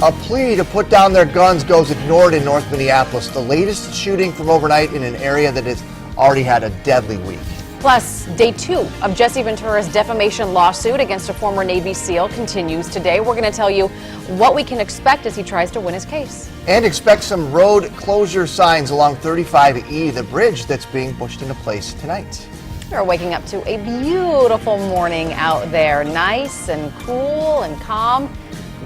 A plea to put down their guns goes ignored in North Minneapolis, the latest shooting from overnight in an area that has already had a deadly week. Plus, day 2 of Jesse Ventura's defamation lawsuit against a former Navy SEAL continues today. We're going to tell you what we can expect as he tries to win his case. And expect some road closure signs along 35E, the bridge that's being pushed into place tonight. We're waking up to a beautiful morning out there, nice and cool and calm.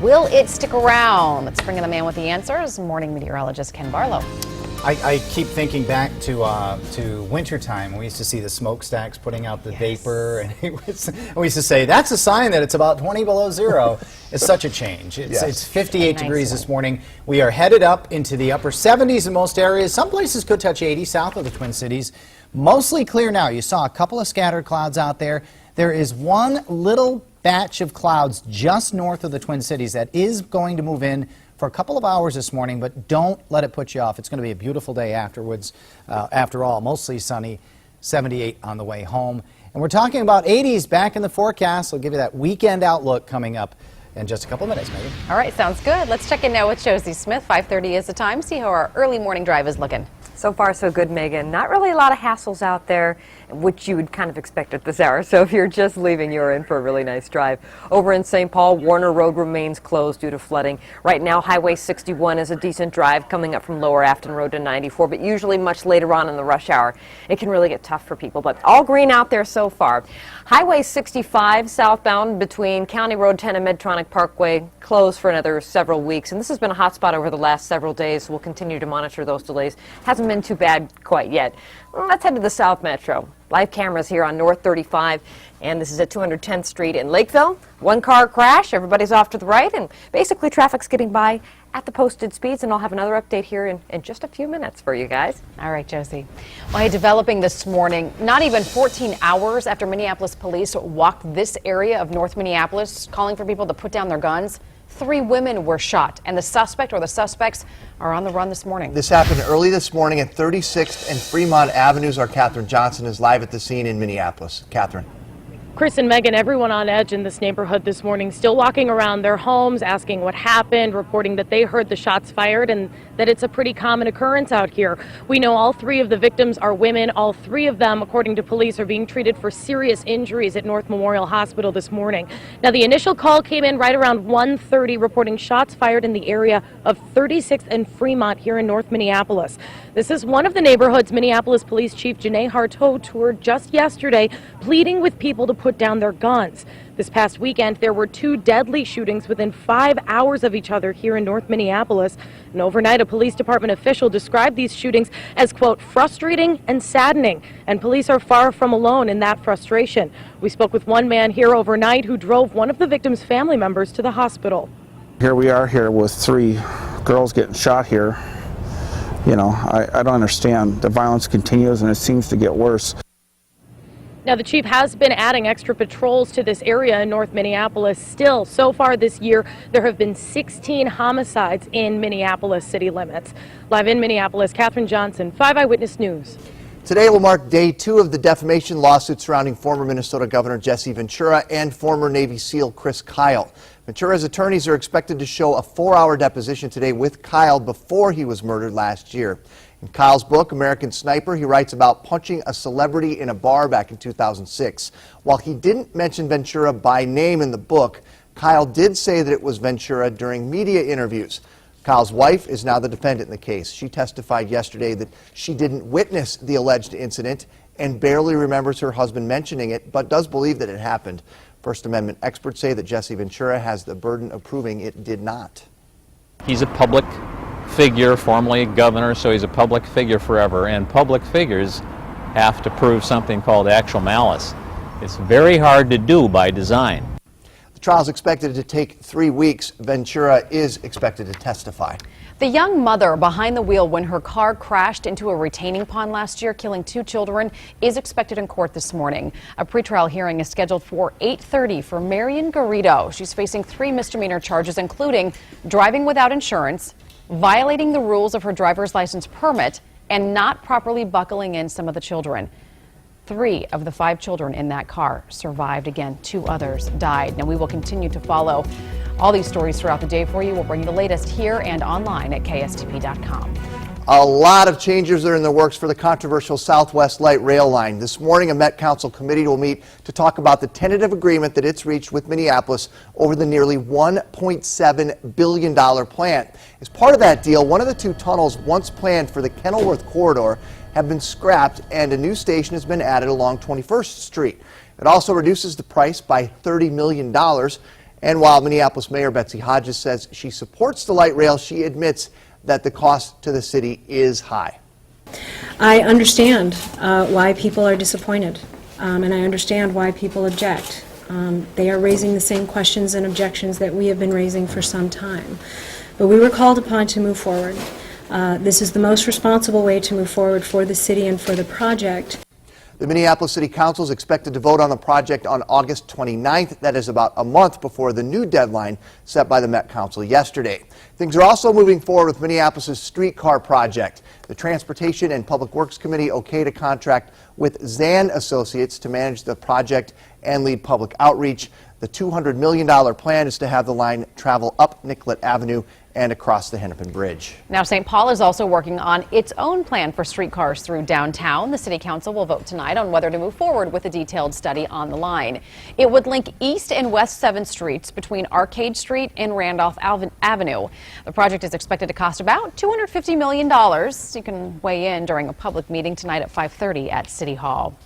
Will it stick around? Let's bring in the man with the answers, morning meteorologist Ken Barlow. I keep thinking back to wintertime. We used to see the smokestacks putting out the vapor, and we used to say, that's a sign that it's about 20 below zero. It's such a change. It's 58 degrees this morning. We are headed up into the upper 70s in most areas. Some places could touch 80 south of the Twin Cities. Mostly clear now. You saw a couple of scattered clouds out there. There is one little batch of clouds just north of the Twin Cities that is going to move in for a couple of hours this morning, but don't let it put you off. It's going to be a beautiful day afterwards. After all, mostly sunny, 78 on the way home. And we're talking about 80s back in the forecast. We'll give you that weekend outlook coming up in just a couple minutes, maybe. All right, sounds good. Let's check in now with Josie Smith. 5:30 is the time. See how our early morning drive is looking. So far, so good, Megan. Not really a lot of hassles out there, which you would kind of expect at this hour. So if you're just leaving, you're in for a really nice drive. Over in St. Paul, Warner Road remains closed due to flooding. Right now, Highway 61 is a decent drive coming up from Lower Afton Road to 94, but usually much later on in the rush hour. It can really get tough for people, but all green out there so far. Highway 65 southbound between County Road 10 and Medtronic Parkway closed for another several weeks, and this has been a hot spot over the last several days. We'll continue to monitor those delays. Hasn't been too bad quite yet. Let's head to the South Metro. Live cameras here on North 35, and this is at 210th Street in Lakeville. One car crash, everybody's off to the right, and basically traffic's getting by at the posted speeds, and I'll have another update here in just a few minutes for you guys. All right, Josie. Well, developing this morning, not even 14 hours after Minneapolis police walked this area of North Minneapolis, calling for people to put down their guns, 3 women were shot, and the suspect or the suspects are on the run this morning. This happened early this morning at 36th and Fremont Avenues. Our Catherine Johnson is live at the scene in Minneapolis. Catherine. Chris and Megan, everyone on edge in this neighborhood this morning, still walking around their homes, asking what happened, reporting that they heard the shots fired and that it's a pretty common occurrence out here. We know all 3 of the victims are women. All 3 of them, according to police, are being treated for serious injuries at North Memorial Hospital this morning. Now, the initial call came in right around 1:30, reporting shots fired in the area of 36th and Fremont here in North Minneapolis. This is one of the neighborhoods Minneapolis Police Chief Janae Harteau toured just yesterday, pleading with people to put down their guns. This past weekend, there were 2 deadly shootings within 5 hours of each other here in North Minneapolis. And overnight, a police department official described these shootings as, quote, frustrating and saddening. And police are far from alone in that frustration. We spoke with one man here overnight who drove one of the victim's family members to the hospital. Here we are here with 3 girls getting shot here. You know, I don't understand. The violence continues and it seems to get worse. Now, the chief has been adding extra patrols to this area in North Minneapolis. Still, so far this year, there have been 16 homicides in Minneapolis city limits. Live in Minneapolis, Catherine Johnson, 5 Eyewitness News. Today will mark day 2 of the defamation lawsuit surrounding former Minnesota Governor Jesse Ventura and former Navy SEAL Chris Kyle. Ventura's attorneys are expected to show a 4-hour deposition today with Kyle before he was murdered last year. In Kyle's book, American Sniper, he writes about punching a celebrity in a bar back in 2006. While he didn't mention Ventura by name in the book, Kyle did say that it was Ventura during media interviews. Kyle's wife is now the defendant in the case. She testified yesterday that she didn't witness the alleged incident and barely remembers her husband mentioning it, but does believe that it happened. First Amendment experts say that Jesse Ventura has the burden of proving it did not. He's a public figure, formerly a governor, so he's a public figure forever, and public figures have to prove something called actual malice. It's very hard to do by design. The trial is expected to take 3 weeks. Ventura is expected to testify. The young mother behind the wheel when her car crashed into a retaining pond last year, killing 2 children, is expected in court this morning. A pretrial hearing is scheduled for 8:30 for Marion Garrido. She's facing 3 misdemeanor charges, including driving without insurance, violating the rules of her driver's license permit, and not properly buckling in some of the children. 3 of the 5 children in that car survived. Again, 2 others died. Now, we will continue to follow All these stories throughout the day for you. We'll bring you the latest here and online at KSTP.com. A lot of changes are in the works for the controversial Southwest Light Rail line. This morning, a Met Council committee will meet to talk about the tentative agreement that it's reached with Minneapolis over the nearly $1.7 billion plan. As part of that deal, one of the two tunnels once planned for the Kenilworth corridor have been scrapped, and a new station has been added along 21st Street. It also reduces the price by $30 million. And while Minneapolis Mayor Betsy Hodges says she supports the light rail, she admits that the cost to the city is high. I understand why people are disappointed, and I understand why people object. They are raising the same questions and objections that we have been raising for some time. But we were called upon to move forward. This is the most responsible way to move forward for the city and for the project. The Minneapolis City Council is expected to vote on the project on August 29th. That is about a month before the new deadline set by the Met Council yesterday. Things are also moving forward with Minneapolis' streetcar project. The Transportation and Public Works Committee okayed a contract with Zan Associates to manage the project and lead public outreach. The $200 million plan is to have the line travel up Nicollet Avenue and across the Hennepin Bridge. Now, St. Paul is also working on its own plan for streetcars through downtown. The City Council will vote tonight on whether to move forward with a detailed study on the line. It would link East and West 7th Streets between Arcade Street and Randolph Avenue. The project is expected to cost about $250 million. You can weigh in during a public meeting tonight at 5:30 at City Hall.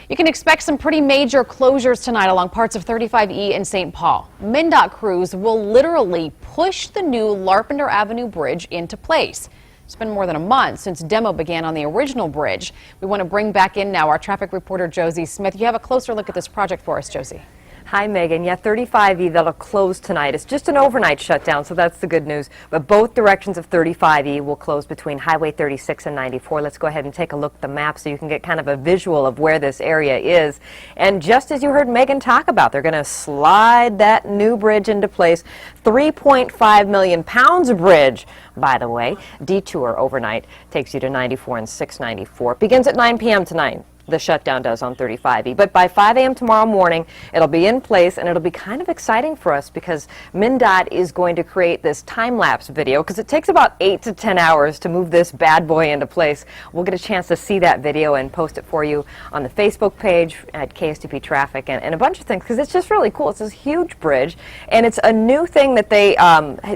You can expect some pretty major closures tonight along parts of 35E in St. Paul. MnDOT crews will literally push the new Larpenteur Avenue Bridge into place. It's been more than a month since demo began on the original bridge. We want to bring back in now our traffic reporter, Josie Smith. You have a closer look at this project for us, Josie. Hi, Megan. Yeah, 35E, that'll close tonight. It's just an overnight shutdown, so that's the good news. But both directions of 35E will close between Highway 36 and 94. Let's go ahead and take a look at the map so you can get kind of a visual of where this area is. And just as you heard Megan talk about, they're going to slide that new bridge into place. 3.5 million pounds of bridge, by the way. Detour overnight takes you to 94 and 694. Begins at 9 p.m. tonight. The shutdown does on 35E. But by 5 a.m. tomorrow morning, it'll be in place, and it'll be kind of exciting for us because MnDOT is going to create this time-lapse video because it takes about 8 to 10 hours to move this bad boy into place. We'll get a chance to see that video and post it for you on the Facebook page at KSTP Traffic and a bunch of things because it's just really cool. It's this huge bridge, and it's a new thing that they,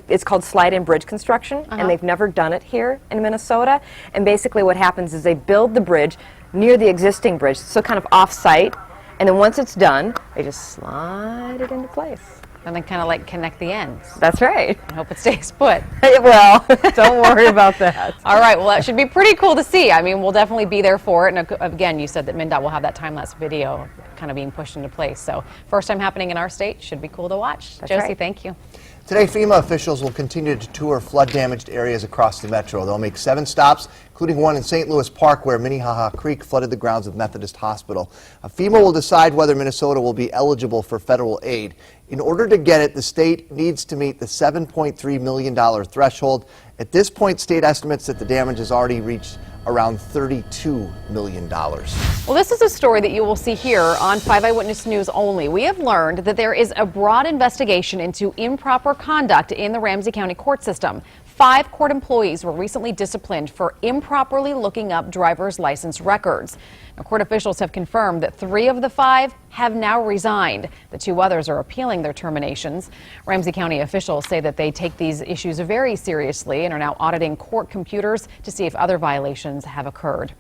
it's called slide-in bridge construction, and they've never done it here in Minnesota. And basically what happens is they build the bridge near the existing bridge, so kind of off-site, and then once it's done, they just slide it into place. And then kind of like connect the ends. That's right. I hope it stays put. Well, don't worry about that. All right, well, that should be pretty cool to see. I mean, we'll definitely be there for it. And again, you said that MnDOT will have that time-lapse video kind of being pushed into place. So first time happening in our state, should be cool to watch. That's Josie, right. Thank you. Today, FEMA officials will continue to tour flood-damaged areas across the metro. They'll make 7 stops, including one in St. Louis Park where Minnehaha Creek flooded the grounds of Methodist Hospital. FEMA will decide whether Minnesota will be eligible for federal aid. In order to get it, the state needs to meet the $7.3 million threshold. At this point, state estimates that the damage has already reached around $32 million. Well, this is a story that you will see here on 5 Eyewitness News only. We have learned that there is a broad investigation into improper conduct in the Ramsey County court system. 5 court employees were recently disciplined for improperly looking up driver's license records. Now, court officials have confirmed that 3 of the 5 have now resigned. The 2 others are appealing their terminations. Ramsey County officials say that they take these issues very seriously and are now auditing court computers to see if other violations have occurred.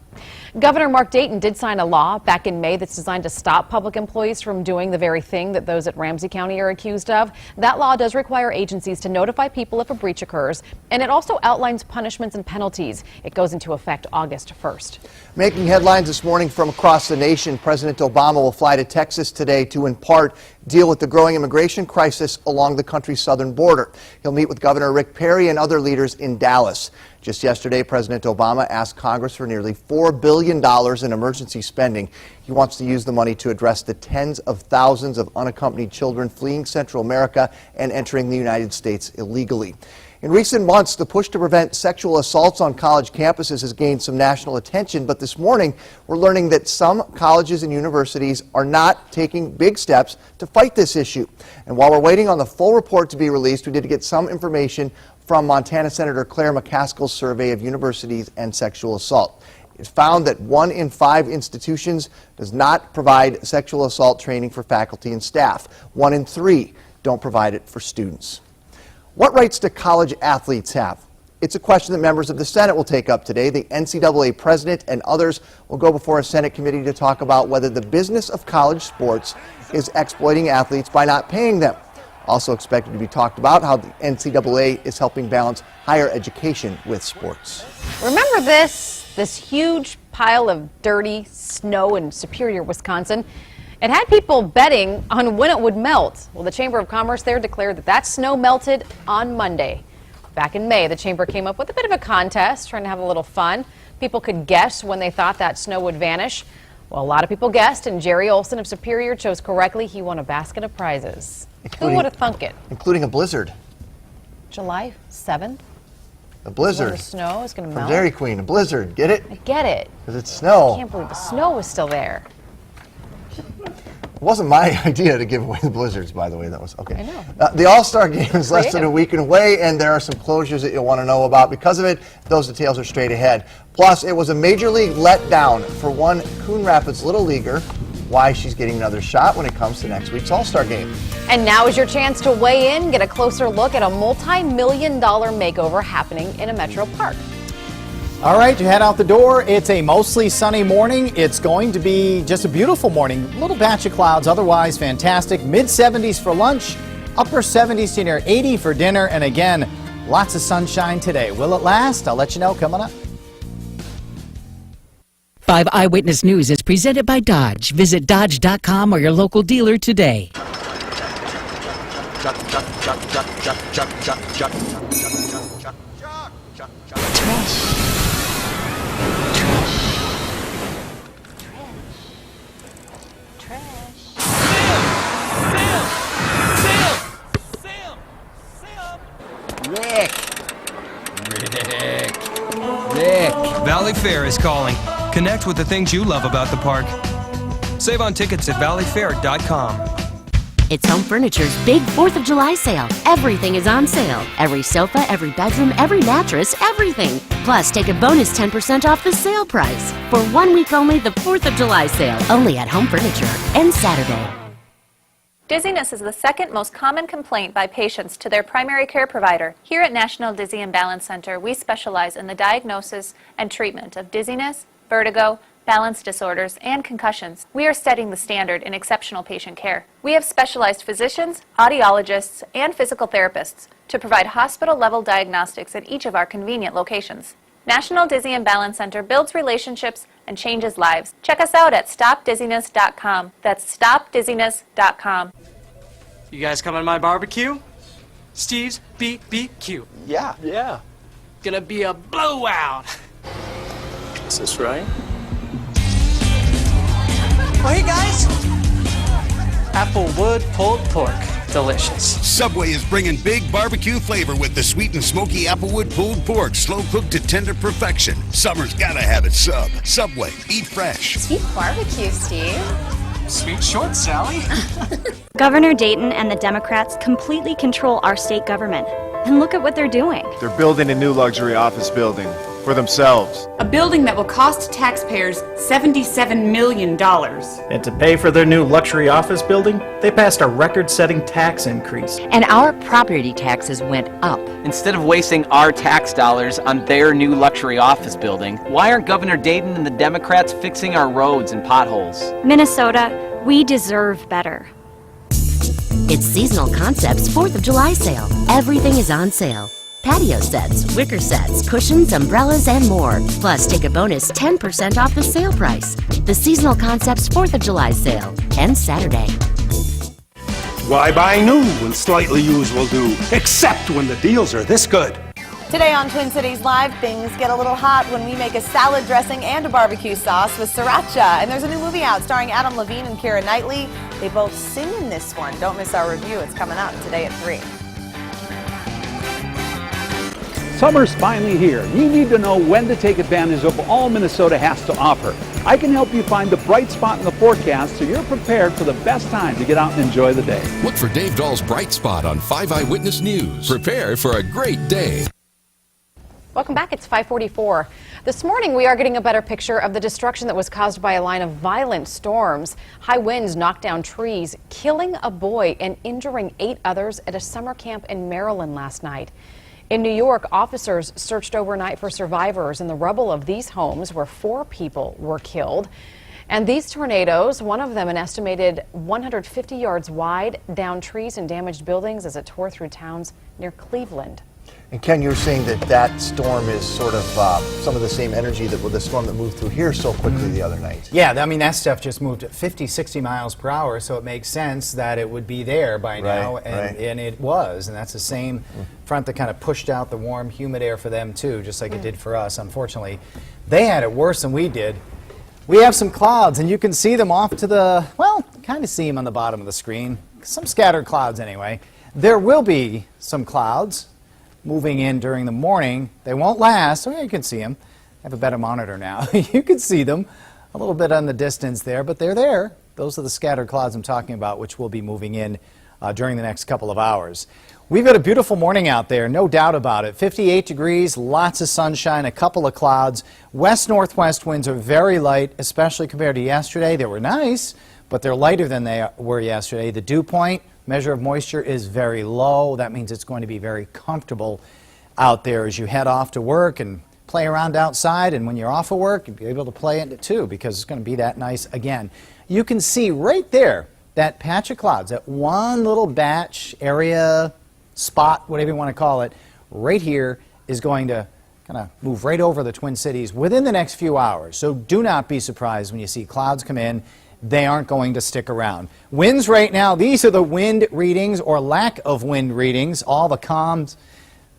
Governor Mark Dayton did sign a law back in May that's designed to stop public employees from doing the very thing that those at Ramsey County are accused of. That law does require agencies to notify people if a breach occurs, and it also outlines punishments and penalties. It goes into effect August 1st. Making headlines this morning from across the nation, President Obama will fly to Texas today to, in part, deal with the growing immigration crisis along the country's southern border. He'll meet with Governor Rick Perry and other leaders in Dallas. Just yesterday, President Obama asked Congress for nearly $4 billion in emergency spending. He wants to use the money to address the tens of thousands of unaccompanied children fleeing Central America and entering the United States illegally. In recent months, the push to prevent sexual assaults on college campuses has gained some national attention, but this morning we're learning that some colleges and universities are not taking big steps to fight this issue. And while we're waiting on the full report to be released, we did get some information from Montana Senator Claire McCaskill's survey of universities and sexual assault. It found that 1 in 5 institutions does not provide sexual assault training for faculty and staff. 1 in 3 don't provide it for students. What rights do college athletes have? It's a question that members of the Senate will take up today. The NCAA president and others will go before a Senate committee to talk about whether the business of college sports is exploiting athletes by not paying them. Also expected to be talked about how the NCAA is helping balance higher education with sports. Remember this huge pile of dirty snow in Superior, Wisconsin? It had people betting on when it would melt. Well, the Chamber of Commerce there declared that snow melted on Monday. Back in May, the Chamber came up with a bit of a contest, trying to have a little fun. People could guess when they thought that snow would vanish. Well, a lot of people guessed, and Jerry Olson of Superior chose correctly. He won a basket of prizes. Who would have thunk it? Including a blizzard. July 7th? A blizzard. When the snow is going to From melt? Dairy Queen, a blizzard. Get it? I get it. Because it's snow. I can't believe the snow was still there. It wasn't my idea to give away the blizzards, by the way. That was okay. I know. The All-Star Game is less than a week away, and there are some closures that you'll want to know about. Because of it, those details are straight ahead. Plus, it was a major league letdown for one Coon Rapids Little Leaguer. Why she's getting another shot when it comes to next week's All-Star Game. And now is your chance to weigh in, get a closer look at a multi-million-dollar makeover happening in a metro park. All right, you head out the door. It's a mostly sunny morning. It's going to be just a beautiful morning. A little batch of clouds, otherwise fantastic. Mid-70s for lunch, upper 70s to near 80 for dinner, and again, lots of sunshine today. Will it last? I'll let you know coming up. 5 Eyewitness News is presented by Dodge. Visit Dodge.com or your local dealer today. Rick. Valley Fair is calling. Connect with the things you love about the park. Save on tickets at valleyfair.com. It's Home Furniture's big 4th of July sale. Everything is on sale. Every sofa, every bedroom, every mattress, everything. Plus, take a bonus 10% off the sale price. For 1 week only, the 4th of July sale. Only at Home Furniture. Ends Saturday. Dizziness is the second most common complaint by patients to their primary care provider. Here at National Dizzy and Balance Center, we specialize in the diagnosis and treatment of dizziness, vertigo, balance disorders, and concussions. We are setting the standard in exceptional patient care. We have specialized physicians, audiologists, and physical therapists to provide hospital-level diagnostics at each of our convenient locations. National Dizzy and Balance Center builds relationships and changes lives. Check us out at StopDizziness.com. That's StopDizziness.com. You guys coming to my barbecue? Steve's BBQ. Yeah. Gonna be a blowout. Is this right? Oh, hey guys! Applewood pulled pork. Delicious. Subway is bringing big barbecue flavor with the sweet and smoky Applewood pulled pork, slow cooked to tender perfection. Summer's gotta have it. Subway, eat fresh. Sweet barbecue, Steve. Sweet short, Sally. Governor Dayton and the Democrats completely control our state government. And look at what they're doing. They're building a new luxury office building for themselves. A building that will cost taxpayers $77 million. And to pay for their new luxury office building, they passed a record-setting tax increase. And our property taxes went up. Instead of wasting our tax dollars on their new luxury office building, why aren't Governor Dayton and the Democrats fixing our roads and potholes? Minnesota, we deserve better. It's Seasonal Concepts 4th of July sale. Everything is on sale. Patio sets, wicker sets, cushions, umbrellas, and more. Plus, take a bonus 10% off the sale price. The Seasonal Concepts 4th of July sale ends Saturday. Why buy new when slightly used will do? Except when the deals are this good. Today on Twin Cities Live, things get a little hot when we make a salad dressing and a barbecue sauce with sriracha. And there's a new movie out starring Adam Levine and Keira Knightley. They both sing in this one. Don't miss our review. It's coming out today at 3. Summer's finally here. You need to know when to take advantage of all Minnesota has to offer. I can help you find the bright spot in the forecast so you're prepared for the best time to get out and enjoy the day. Look for Dave Dahl's Bright Spot on 5 Eyewitness News. Prepare for a great day. Welcome back. It's 5:44. This morning, we are getting a better picture of the destruction that was caused by a line of violent storms. High winds knocked down trees, killing a boy and injuring 8 others at a summer camp in Maryland last night. In New York, officers searched overnight for survivors in the rubble of these homes where 4 people were killed. And these tornadoes, one of them an estimated 150 yards wide, downed trees and damaged buildings as it tore through towns near Cleveland. And Ken, you were saying that that storm is sort of some of the same energy that with the storm that moved through here so quickly the other night. Yeah, I mean, that stuff just moved at 50, 60 miles per hour, so it makes sense that it would be there by now, and it was. And that's the same front that kind of pushed out the warm, humid air for them, too, just like it did for us. Unfortunately, they had it worse than we did. We have some clouds, and you can see them off to the, well, kind of see them on the bottom of the screen. Some scattered clouds, anyway. There will be some clouds moving in during the morning. They won't last. Oh, yeah, you can see them. I have a better monitor now. You can see them a little bit on the distance there, but they're there. Those are the scattered clouds I'm talking about, which will be moving in during the next couple of hours. We've got a beautiful morning out there, no doubt about it. 58 degrees, lots of sunshine, a couple of clouds. West-northwest winds are very light, especially compared to yesterday. They were nice, but they're lighter than they were yesterday. The dew point, measure of moisture, is very low. That means it's going to be very comfortable out there as you head off to work and play around outside. And when you're off of work, you'll be able to play in it too, because it's going to be that nice again. You can see right there that patch of clouds, that one little batch, area, spot, whatever you want to call it, right here is going to kind of move right over the Twin Cities within the next few hours. So do not be surprised when you see clouds come in. They aren't going to stick around. Winds right now, these are the wind readings or lack of wind readings. All the comms,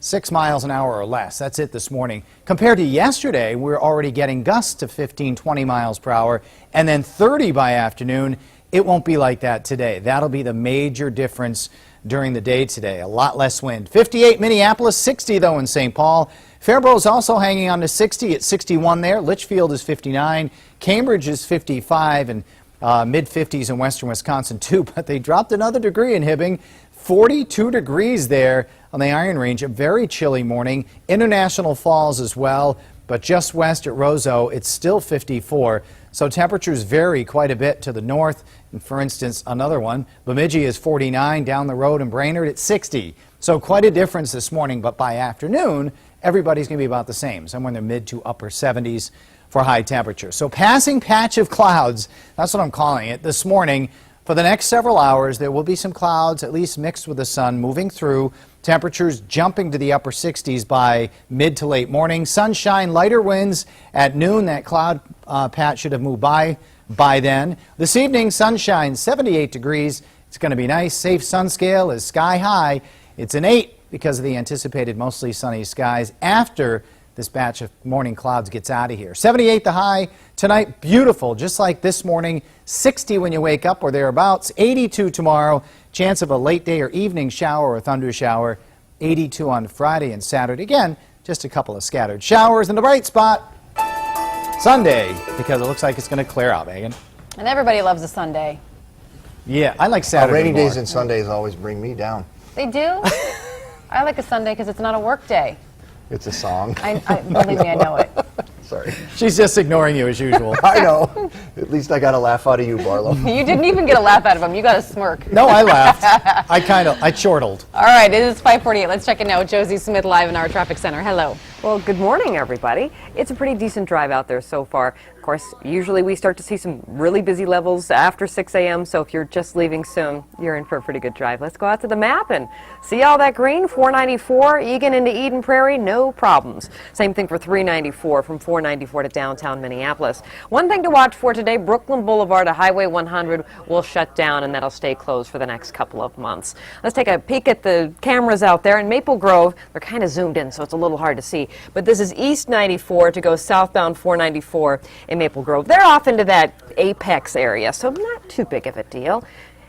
6 miles an hour or less. That's it this morning. Compared to yesterday, we're already getting gusts to 15, 20 miles per hour, and then 30 by afternoon. It won't be like that today. That'll be the major difference during the day today. A lot less wind. 58 Minneapolis, 60 though in St. Paul. Faribault's also hanging on to 60 at 61 there. Litchfield is 59. Cambridge is 55, and mid-50s in western Wisconsin too, but they dropped another degree in Hibbing. 42 degrees there on the Iron Range. A very chilly morning. International Falls as well, but just west at Roseau, it's still 54. So temperatures vary quite a bit to the north. And for instance, another one, Bemidji is 49, down the road in Brainerd at 60. So quite a difference this morning, but by afternoon, everybody's going to be about the same, somewhere in the mid to upper 70s. For high temperature. So passing patch of clouds, that's what I'm calling it, this morning. For the next several hours, there will be some clouds, at least mixed with the sun, moving through. Temperatures jumping to the upper 60s by mid to late morning. Sunshine, lighter winds at noon. That cloud patch should have moved by then. This evening, sunshine, 78 degrees. It's going to be nice. Safe sun scale is sky high. It's an 8 because of the anticipated mostly sunny skies after this batch of morning clouds gets out of here. 78 the high tonight, beautiful, just like this morning. 60 when you wake up or thereabouts. 82 tomorrow. Chance of a late day or evening shower or thunder shower. 82 on Friday and Saturday. Again, just a couple of scattered showers. And the bright spot, Sunday, because it looks like it's going to clear out, Megan. And everybody loves a Sunday. Yeah, I like Saturday rainy more. days and Sundays always bring me down. They do? I like a Sunday because it's not a work day. It's a song. Believe me, I know it. Sorry. She's just ignoring you as usual. I know. At least I got a laugh out of you, Barlow. You didn't even get a laugh out of him. You got a smirk. No, I laughed. I chortled. All right, it is 5:48. Let's check in now with Josie Smith live in our traffic center. Hello. Well, good morning, everybody. It's a pretty decent drive out there so far. Of course, usually we start to see some really busy levels after 6 a.m., so if you're just leaving soon, you're in for a pretty good drive. Let's go out to the map and see all that green. 494, Egan into Eden Prairie, no problems. Same thing for 394 from 494 to downtown Minneapolis. One thing to watch for today, Brooklyn Boulevard to Highway 100 will shut down, and that'll stay closed for the next couple of months. Let's take a peek at the cameras out there. In Maple Grove, they're kind of zoomed in, so it's a little hard to see. But this is East 94 to go southbound 494 in Maple Grove. They're off into that apex area, so not too big of a deal.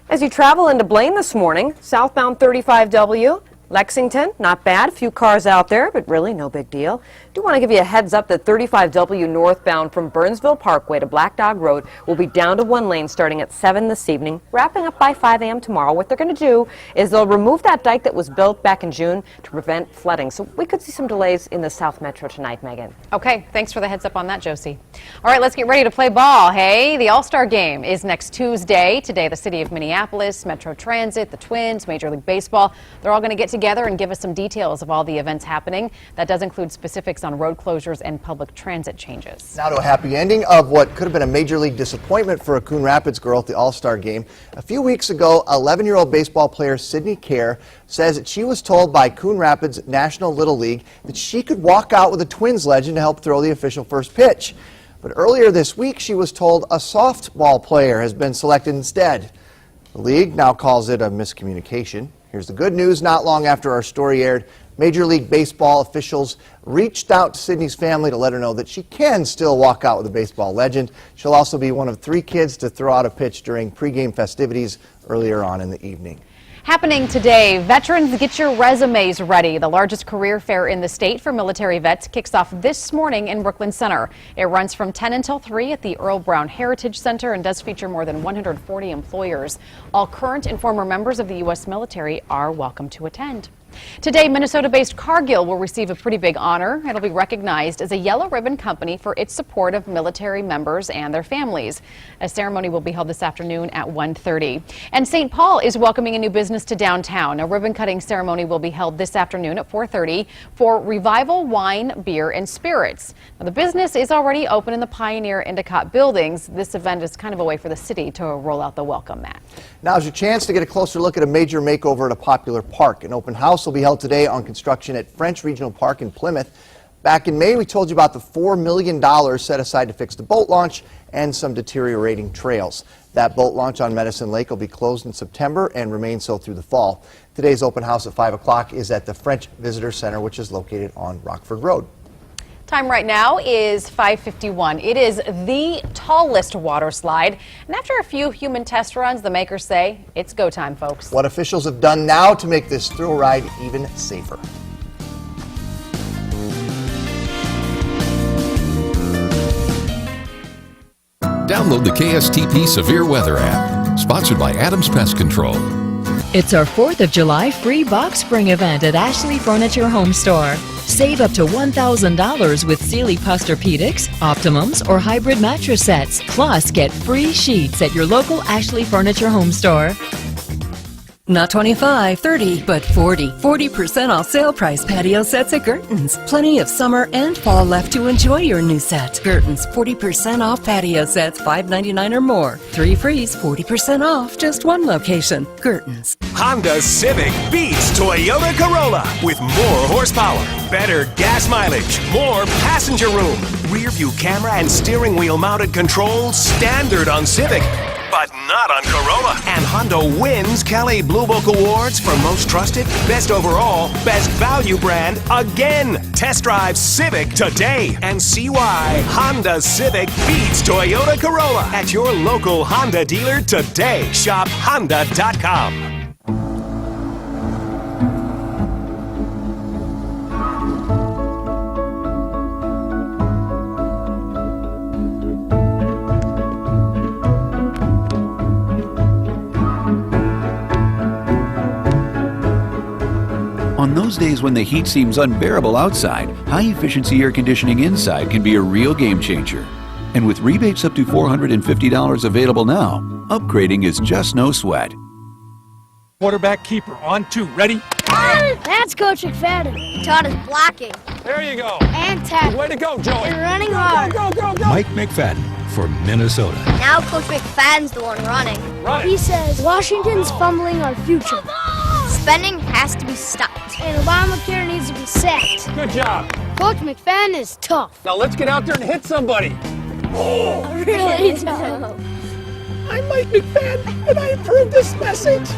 As you travel into Blaine this morning, southbound 35W, Lexington, not bad. A few cars out there, but really no big deal. Do want to give you a heads up that 35W northbound from Burnsville Parkway to Black Dog Road will be down to 1 lane starting at 7 this evening, wrapping up by 5 a.m. tomorrow. What they're going to do is they'll remove that dike that was built back in June to prevent flooding. So we could see some delays in the South Metro tonight, Megan. Okay, thanks for the heads up on that, Josie. All right, let's get ready to play ball. Hey, the All-Star Game is next Tuesday. Today, the city of Minneapolis, Metro Transit, the Twins, Major League Baseball, they're all going to get together and give us some details of all the events happening. That does include specifics on road closures and public transit changes. Now to a happy ending of what could have been a major league disappointment for a Coon Rapids girl at the All-Star Game. A few weeks ago, 11-year-old baseball player Sydney Kerr says that she was told by Coon Rapids National Little League that she could walk out with a Twins legend to help throw the official first pitch. But earlier this week, she was told a softball player has been selected instead. The league now calls it a miscommunication. Here's the good news. Not long after our story aired, Major League Baseball officials reached out to Sydney's family to let her know that she can still walk out with a baseball legend. She'll also be one of 3 kids to throw out a pitch during pregame festivities earlier on in the evening. Happening today, veterans, get your resumes ready. The largest career fair in the state for military vets kicks off this morning in Brooklyn Center. It runs from 10 until 3 at the Earl Brown Heritage Center and does feature more than 140 employers. All current and former members of the U.S. military are welcome to attend. Today, Minnesota-based Cargill will receive a pretty big honor. It'll be recognized as a yellow ribbon company for its support of military members and their families. A ceremony will be held this afternoon at 1:30. And St. Paul is welcoming a new business to downtown. A ribbon-cutting ceremony will be held this afternoon at 4:30 for Revival Wine, Beer, and Spirits. Now, the business is already open in the Pioneer Endicott buildings. This event is kind of a way for the city to roll out the welcome mat. Now's your chance to get a closer look at a major makeover at a popular park. An open house will be held today on construction at French Regional Park in Plymouth. Back in May, we told you about the $4 million set aside to fix the boat launch and some deteriorating trails. That boat launch on Medicine Lake will be closed in September and remain so through the fall. Today's open house at 5 o'clock is at the French Visitor Center, which is located on Rockford Road. Time right now is 5:51. It is the tallest water slide, and after a few human test runs, the makers say it's go time, folks. What officials have done now to make this thrill ride even safer. Download the KSTP Severe Weather app, sponsored by Adams Pest Control. It's our 4th of July free box spring event at Ashley Furniture Home Store. Save up to $1,000 with Sealy Posturepedics, Optimums, or hybrid mattress sets. Plus, get free sheets at your local Ashley Furniture Home Store. Not 25, 30, but 40. 40% off sale price patio sets at Gerton's. Plenty of summer and fall left to enjoy your new set. Gerton's 40% off patio sets, $5.99 or more. 3 frees, 40% off, just 1 location. Gerton's. Honda Civic beats Toyota Corolla with more horsepower, better gas mileage, more passenger room, rear view camera and steering wheel mounted controls standard on Civic, but not on Corolla. And Honda wins Kelly Blue Book Awards for most trusted, best overall, best value brand again. Test drive Civic today and see why Honda Civic beats Toyota Corolla at your local Honda dealer today. Shop Honda.com. On those days when the heat seems unbearable outside, high-efficiency air conditioning inside can be a real game changer. And with rebates up to $450 available now, upgrading is just no sweat. Quarterback keeper on 2. Ready? That's Coach McFadden. He taught us blocking. There you go. And tackling. Way to go, Joey. And running hard. Go, go, go, go. Mike McFadden for Minnesota. Now Coach McFadden's the one running. Right. He says Washington's fumbling our future. Spending has to be stopped. And Obamacare needs to be sacked. Good job. Coach McFadden is tough. Now let's get out there and hit somebody. Oh, really tough. I'm Mike McFadden, and I approve this message.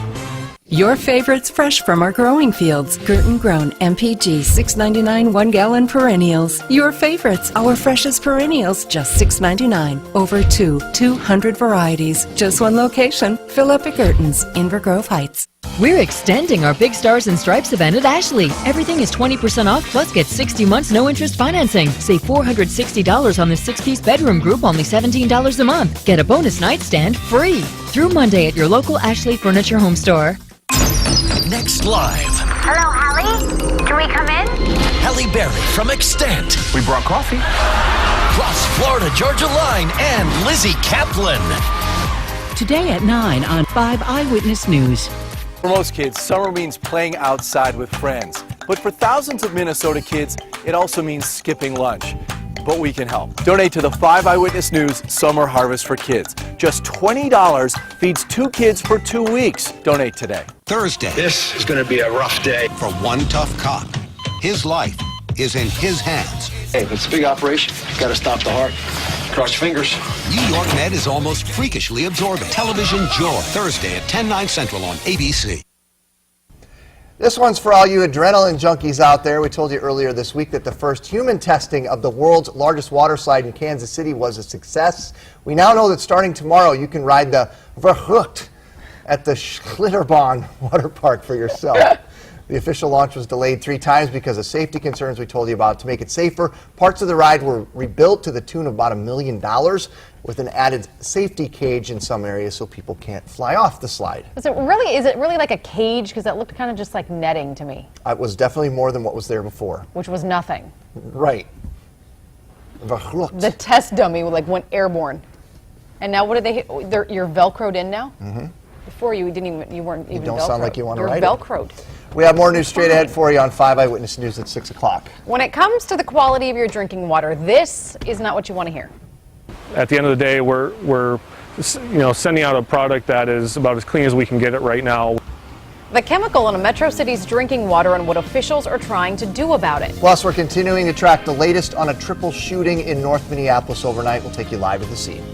Your favorites fresh from our growing fields. Gerton Grown MPG $6.99 1-gallon perennials. Your favorites, our freshest perennials, just $6.99. Over 200 varieties. Just 1 location. Fill up at Gerton's, Inver Grove Heights. We're extending our Big Stars and Stripes event at Ashley. Everything is 20% off, plus get 60 months no interest financing. Save $460 on the 6-piece bedroom group, only $17 a month. Get a bonus nightstand free. Through Monday at your local Ashley Furniture Home Store. Next live. Hello, Hallie. Can we come in? Halle Berry from Extent. We brought coffee. Plus Florida Georgia Line and Lizzie Kaplan. Today at 9 on 5 Eyewitness News. For most kids, summer means playing outside with friends. But for thousands of Minnesota kids, it also means skipping lunch. But we can help. Donate to the 5 Eyewitness News Summer Harvest for Kids. Just $20 feeds 2 kids for 2 weeks. Donate today. Thursday. This is going to be a rough day for one tough cop. His life is in his hands. Hey, it's a big operation. Got to stop the heart. Cross your fingers. New York Med is almost freakishly absorbent. Television Joy. Thursday at 10/9 Central on ABC. This one's for all you adrenaline junkies out there. We told you earlier this week that the first human testing of the world's largest water slide in Kansas City was a success. We now know that starting tomorrow you can ride the Verhoekt at the Schlitterbahn water park for yourself. The official launch was delayed 3 times because of safety concerns we told you about. To make it safer, parts of the ride were rebuilt to the tune of about $1 million with an added safety cage in some areas so people can't fly off the slide. Is it really like a cage? Because that looked kind of just like netting to me. It was definitely more than what was there before. Which was nothing. Right. Verhoekt. The test dummy went airborne. And now what did they? You're Velcroed in now? Mm-hmm. Before you weren't even Velcroed. You don't sound like you want to ride You're Velcroed. We have more news straight ahead for you on 5 Eyewitness News at 6 o'clock. When it comes to the quality of your drinking water, this is not what you want to hear. At the end of the day, we're sending out a product that is about as clean as we can get it right now. The chemical in a metro city's drinking water and what officials are trying to do about it. Plus, we're continuing to track the latest on a triple shooting in North Minneapolis overnight. We'll take you live to the scene.